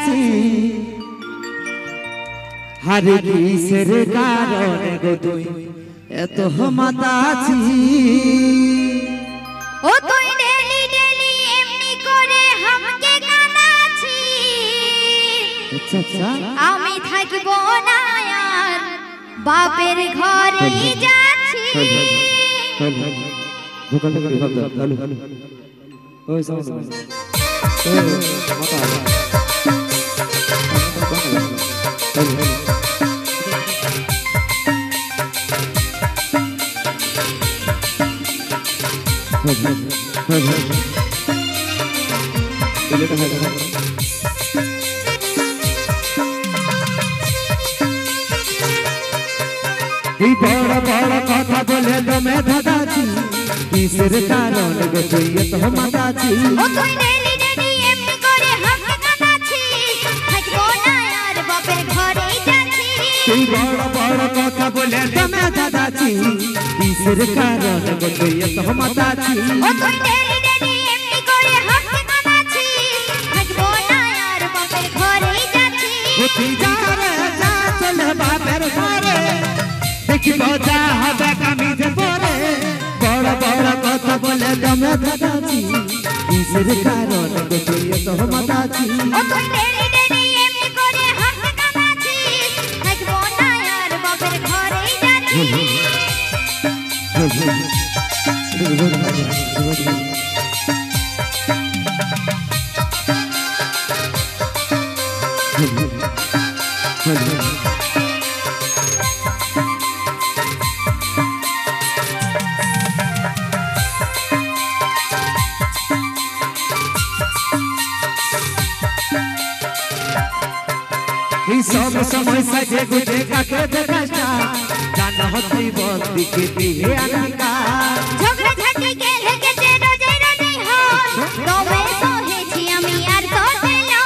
আছি হারে কিসের কারণে গো তুই এত মাতাছি ও তুই ডেলি ডেলি এমনি করে আমাকে কাঁদাছি আচ্ছা আচ্ছা আমি থাকব না আর বাপের ঘরে যাচ্ছি ভূখণ্ড করে ভাব দাও হ্যালো ওই সাউন্ড ওই মাতা হ্যালো এই বড় বড় কথা বলে দমে ধাঁধাছি কিসের কারণ গো তুই এত মাতাছি ও তুই ডেলি ডেলি এমনি করে আমাকে কাঁদাছি থাকব না আর বাপের ঘরে যাচ্ছি এই বড় বড় কথা বলে দমে ধাঁধাছি কিসের কারণ গো তুই এত মাতাছি ও তুই ডেলি ডেলি এমনি করে আমাকে কাঁদাছি থাকব না আর বাপের ঘরে যাচ্ছি তুই যা রে যা চলে বাপের ঘরে দেখিব যা হবে কামিজে পরে বড় বড় কথা বলে দমে ধাঁধাছি কিসের কারণ গো তুই এত মাতাছি ও তুই ডেলি ডেলি এমনি করে আমাকে কাঁদাছি থাকব না আর বাপের ঘরে যাচ্ছি এই সব সময় সাজে গুজে কাকে দেখাসটা জানা হতি বন্দি কে দিয়ে আনিকা ঝগড়া ঝাঁটি গেলে গেছে রোজে রোজে হয় তবে সহেছি আমি আর তোতে না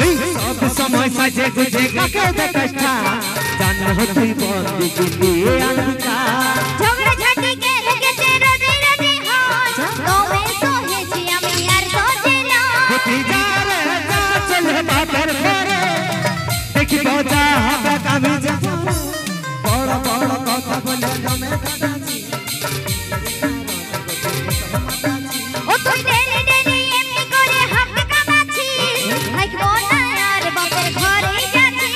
এই সব সময় সাজে গুজে কাকে দেখাসটা জানা হতি বন্দি কে দিয়ে আনিকা ঝগড়া ঝাঁটি গেলে গেছে রোজে রোজে হয় তবে সহেছি আমি আর তোতে না তুই যা রে যা চলে বাপের ঘরে দেখিব যা হবে কামিজে পরে বড় বড় কথা বলে দমে ধাঁধাছি ও তুই ডেলি ডেলি এমনি করে আমাকে কাঁদাছি থাকব না আর বাপের ঘরে যাচ্ছি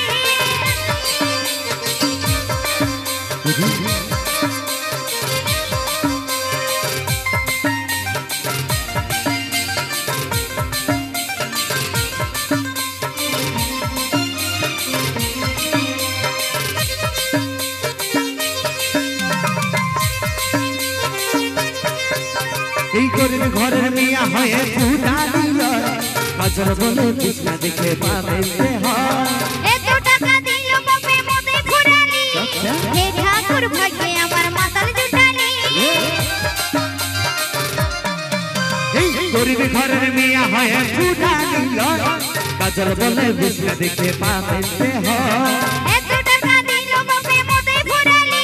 এই করিম ঘরের মিয়া হয়ে ফুটা দিল কাজল বলে কৃষ্ণা দেখে পাবে হয় এত টাকা দিল বাপে মতে ঘুরালি হে ঠাকুর ভাগ্যে আমার মাতাল জুটালি এই গরিব ঘরের মিয়া হয়ে ফুটা দিল কাজল বলে কৃষ্ণা দেখে পাবে হয় এত টাকা দিল বাপে মতে ঘুরালি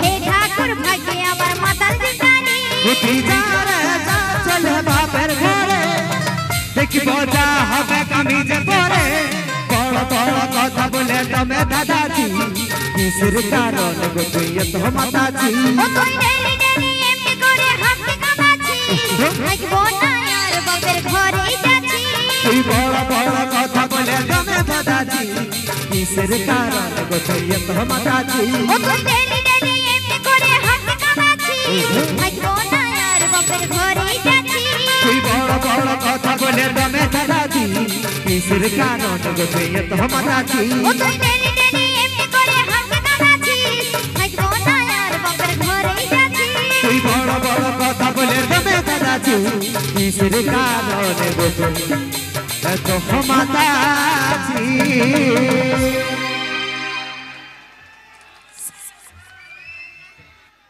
হে ঠাকুর ভাগ্যে আমার মাতাল জুটালি তুই যা রে যা চলে বাপের ঘরে দেখিব যা হবে কামিজে পরে বড় বড় কথা বলে দমে ধাঁধাছি কিসের কারণ গো তুই এত মাতাছি ও তুই ডেলি ডেলি এমনি করে আমাকে কাঁদাছি থাকব না আর বাপের ঘরে যাচ্ছি তুই বড় বড় কথা বলে দমে ধাঁধাছি কিসের কারণ গো তুই এত মাতাছি ও তুই ডেলি ডেলি এমনি করে আমাকে কাঁদাছি থাকব না আর বাপের ঘরে যাচ্ছি তুই বড় বড় কথা বলে দমে ধাঁধাছি কিসের কারণ গো তুই এত মাতাছি ও তুই ডেলি ডেলি এমনি করে আমাকে কাঁদাছি থাকব না আর বাপের ঘরে যাচ্ছি তুই বড় বড় কথা বলে দমে ধাঁধাছি কিসের কারণ গো তুই এত মাতাছি